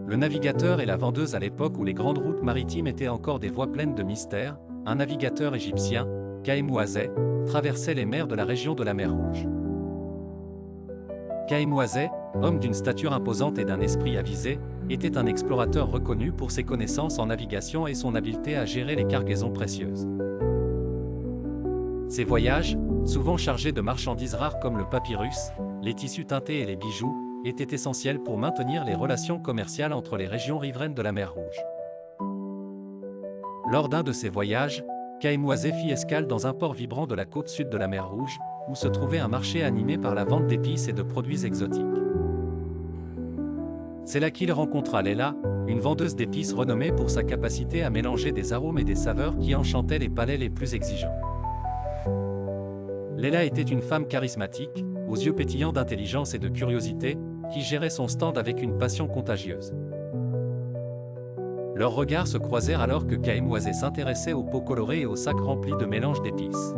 Le navigateur et la vendeuse à l'époque où les grandes routes maritimes étaient encore des voies pleines de mystères, un navigateur égyptien, Kaemouazeh, traversait les mers de la région de la mer Rouge. Kaemouazeh, homme d'une stature imposante et d'un esprit avisé, était un explorateur reconnu pour ses connaissances en navigation et son habileté à gérer les cargaisons précieuses. Ses voyages, souvent chargés de marchandises rares comme le papyrus, les tissus teintés et les bijoux, étaient essentiels pour maintenir les relations commerciales entre les régions riveraines de la mer Rouge. Lors d'un de ces voyages, Kaemouazeh fit escale dans un port vibrant de la côte sud de la mer Rouge, où se trouvait un marché animé par la vente d'épices et de produits exotiques. C'est là qu'il rencontra Leila, une vendeuse d'épices renommée pour sa capacité à mélanger des arômes et des saveurs qui enchantaient les palais les plus exigeants. Leila était une femme charismatique, aux yeux pétillants d'intelligence et de curiosité, qui gérait son stand avec une passion contagieuse. Leurs regards se croisèrent alors que Kaemouazeh s'intéressait aux pots colorés et aux sacs remplis de mélanges d'épices.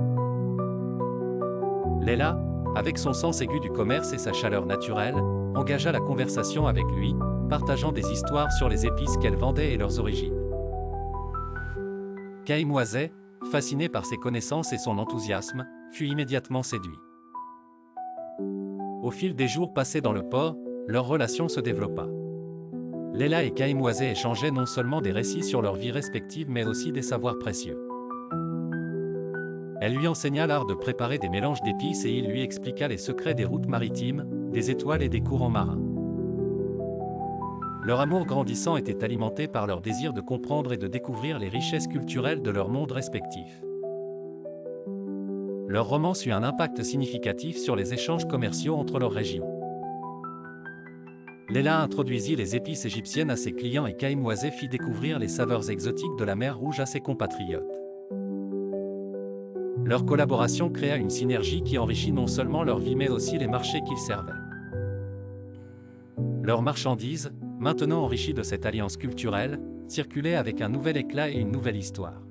Leila, avec son sens aigu du commerce et sa chaleur naturelle, engagea la conversation avec lui, partageant des histoires sur les épices qu'elle vendait et leurs origines. Kaemouazeh, fasciné par ses connaissances et son enthousiasme, fut immédiatement séduit. Au fil des jours passés dans le port, leur relation se développa. Leila et Kaemouazeh échangeaient non seulement des récits sur leurs vies respectives mais aussi des savoirs précieux. Elle lui enseigna l'art de préparer des mélanges d'épices et il lui expliqua les secrets des routes maritimes, des étoiles et des courants marins. Leur amour grandissant était alimenté par leur désir de comprendre et de découvrir les richesses culturelles de leurs mondes respectifs. Leur romance eut un impact significatif sur les échanges commerciaux entre leurs régions. Leila introduisit les épices égyptiennes à ses clients et Kaemouazeh fit découvrir les saveurs exotiques de la mer Rouge à ses compatriotes. Leur collaboration créa une synergie qui enrichit non seulement leur vie mais aussi les marchés qu'ils servaient. Leurs marchandises, maintenant enrichies de cette alliance culturelle, circulaient avec un nouvel éclat et une nouvelle histoire.